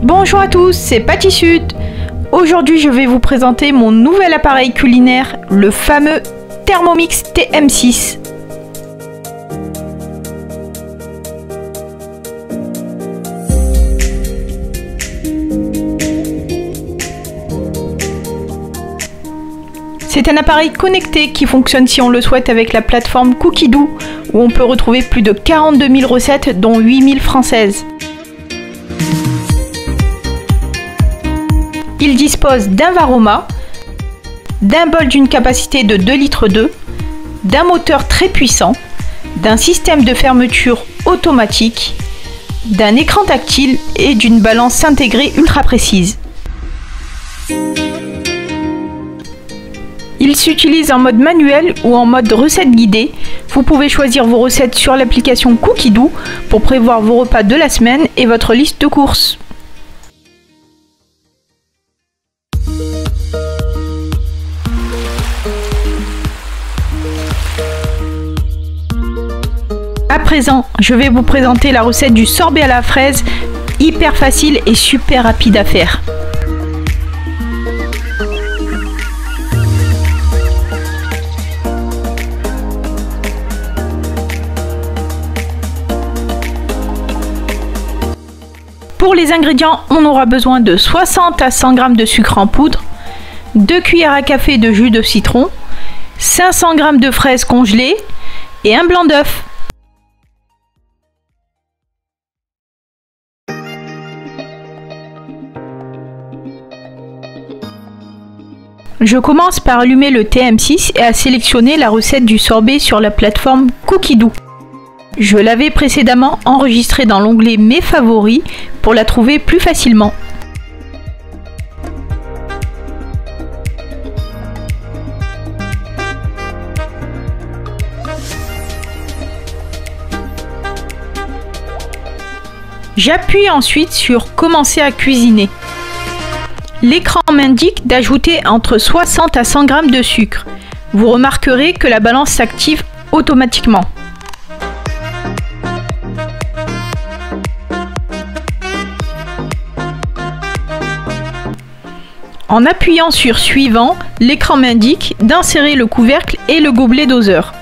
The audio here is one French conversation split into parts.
Bonjour à tous, c'est Patty Sud. Aujourd'hui, je vais vous présenter mon nouvel appareil culinaire, le fameux Thermomix TM6. C'est un appareil connecté qui fonctionne si on le souhaite avec la plateforme Cookidoo, où on peut retrouver plus de 42 000 recettes, dont 8 000 françaises. Il dispose d'un Varoma, d'un bol d'une capacité de 2,2 litres, d'un moteur très puissant, d'un système de fermeture automatique, d'un écran tactile et d'une balance intégrée ultra précise. Il s'utilise en mode manuel ou en mode recette guidée. Vous pouvez choisir vos recettes sur l'application Cookidoo pour prévoir vos repas de la semaine et votre liste de courses. À présent, je vais vous présenter la recette du sorbet à la fraise, hyper facile et super rapide à faire. Pour les ingrédients, on aura besoin de 60 à 100 g de sucre en poudre, 2 cuillères à café de jus de citron, 500 g de fraises congelées et un blanc d'œuf. Je commence par allumer le TM6 et à sélectionner la recette du sorbet sur la plateforme Cookidoo. Je l'avais précédemment enregistrée dans l'onglet Mes favoris pour la trouver plus facilement. J'appuie ensuite sur Commencer à cuisiner. L'écran m'indique d'ajouter entre 60 à 100 g de sucre. Vous remarquerez que la balance s'active automatiquement. En appuyant sur Suivant, l'écran m'indique d'insérer le couvercle et le gobelet doseur.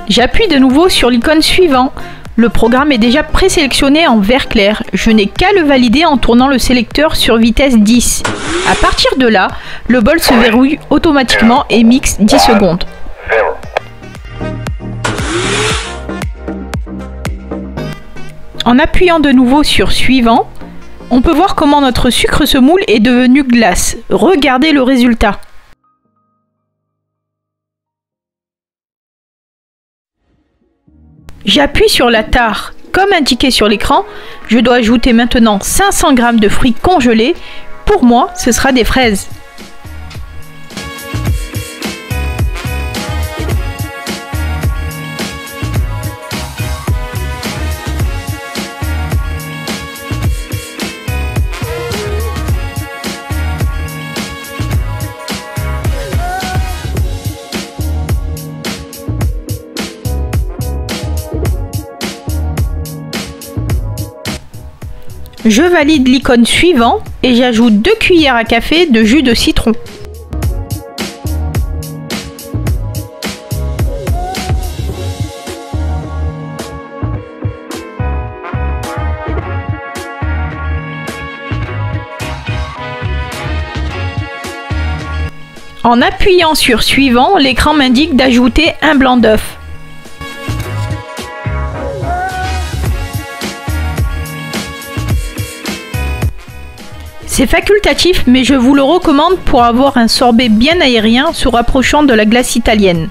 J'appuie de nouveau sur l'icône Suivant. Le programme est déjà présélectionné en vert clair. Je n'ai qu'à le valider en tournant le sélecteur sur vitesse 10. À partir de là, le bol se verrouille automatiquement et mixe 10 secondes. En appuyant de nouveau sur Suivant, on peut voir comment notre sucre semoule est devenu glace. Regardez le résultat. J'appuie sur la tare. Comme indiqué sur l'écran, je dois ajouter maintenant 500 g de fruits congelés. Pour moi, ce sera des fraises. Je valide l'icône Suivant et j'ajoute 2 cuillères à café de jus de citron. En appuyant sur Suivant, l'écran m'indique d'ajouter un blanc d'œuf. C'est facultatif, mais je vous le recommande pour avoir un sorbet bien aérien se rapprochant de la glace italienne.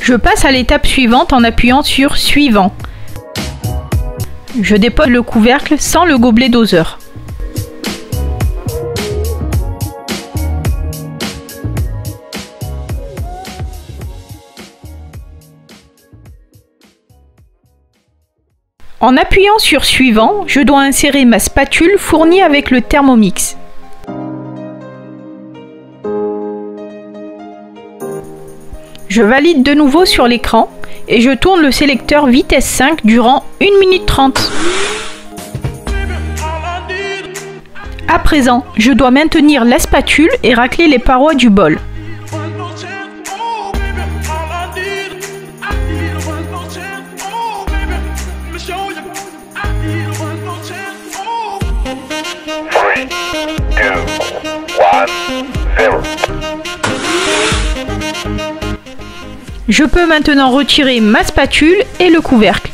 Je passe à l'étape suivante en appuyant sur Suivant. Je dépose le couvercle sans le gobelet doseur. En appuyant sur Suivant, je dois insérer ma spatule fournie avec le Thermomix. Je valide de nouveau sur l'écran et je tourne le sélecteur vitesse 5 durant 1 minute 30. À présent, je dois maintenir la spatule et racler les parois du bol. Je peux maintenant retirer ma spatule et le couvercle.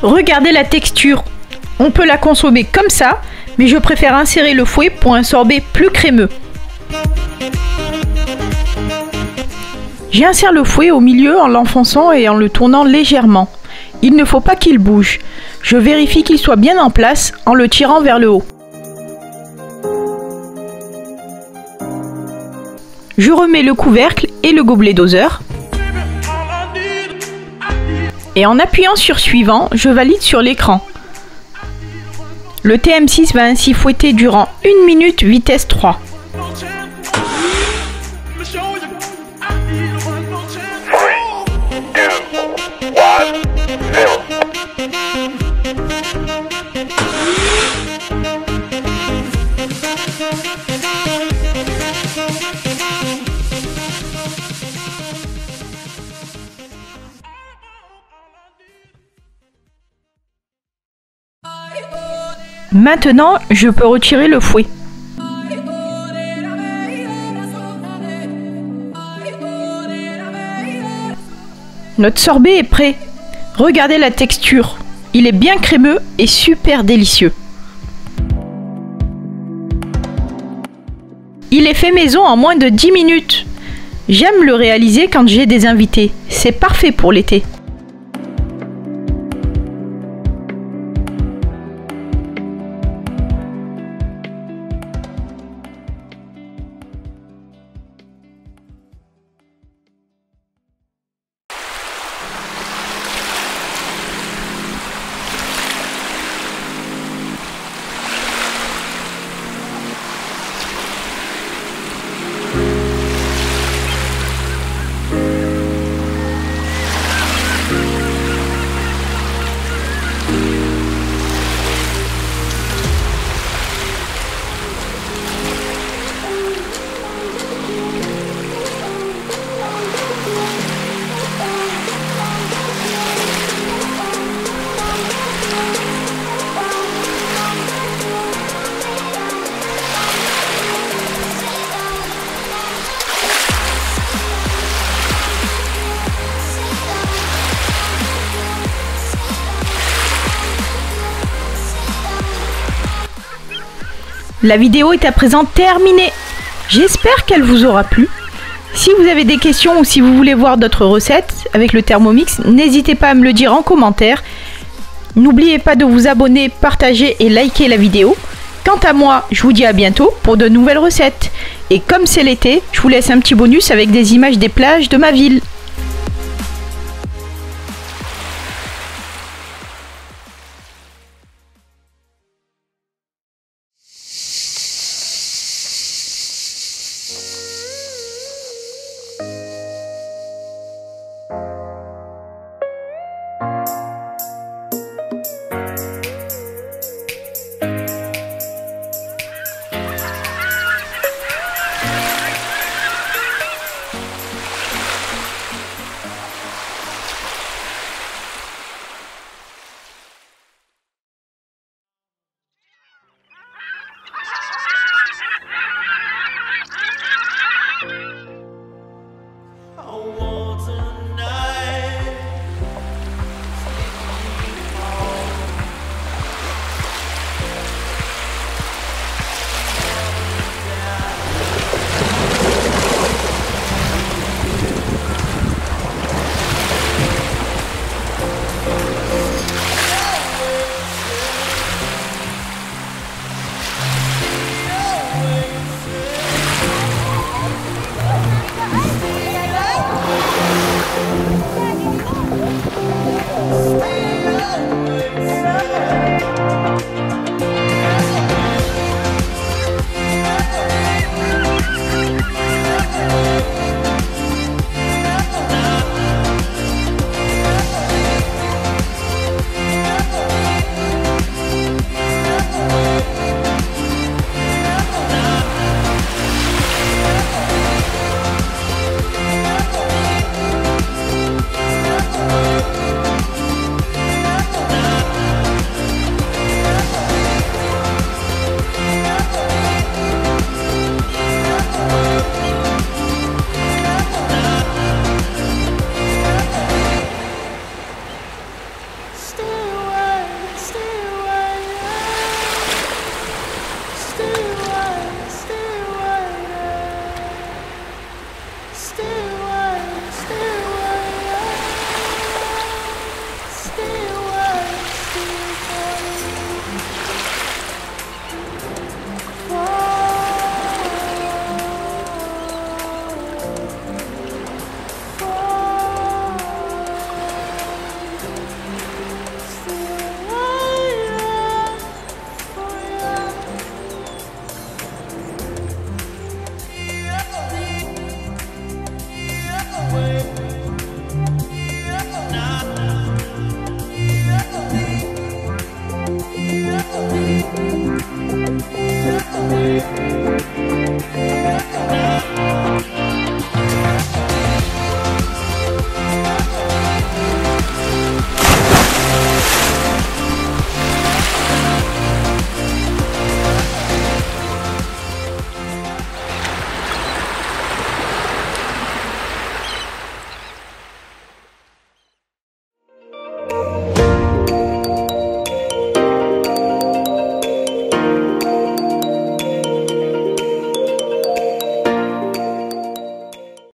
Regardez la texture. On peut la consommer comme ça, mais je préfère insérer le fouet pour un sorbet plus crémeux. J'insère le fouet au milieu en l'enfonçant et en le tournant légèrement. Il ne faut pas qu'il bouge. Je vérifie qu'il soit bien en place en le tirant vers le haut. Je remets le couvercle et le gobelet doseur. Et en appuyant sur Suivant, je valide sur l'écran. Le TM6 va ainsi fouetter durant 1 minute vitesse 3. Maintenant, je peux retirer le fouet. Notre sorbet est prêt. Regardez la texture. Il est bien crémeux et super délicieux. Il est fait maison en moins de 10 minutes. J'aime le réaliser quand j'ai des invités. C'est parfait pour l'été. La vidéo est à présent terminée. J'espère qu'elle vous aura plu. Si vous avez des questions ou si vous voulez voir d'autres recettes avec le Thermomix, n'hésitez pas à me le dire en commentaire. N'oubliez pas de vous abonner, partager et liker la vidéo. Quant à moi, je vous dis à bientôt pour de nouvelles recettes. Et comme c'est l'été, je vous laisse un petit bonus avec des images des plages de ma ville.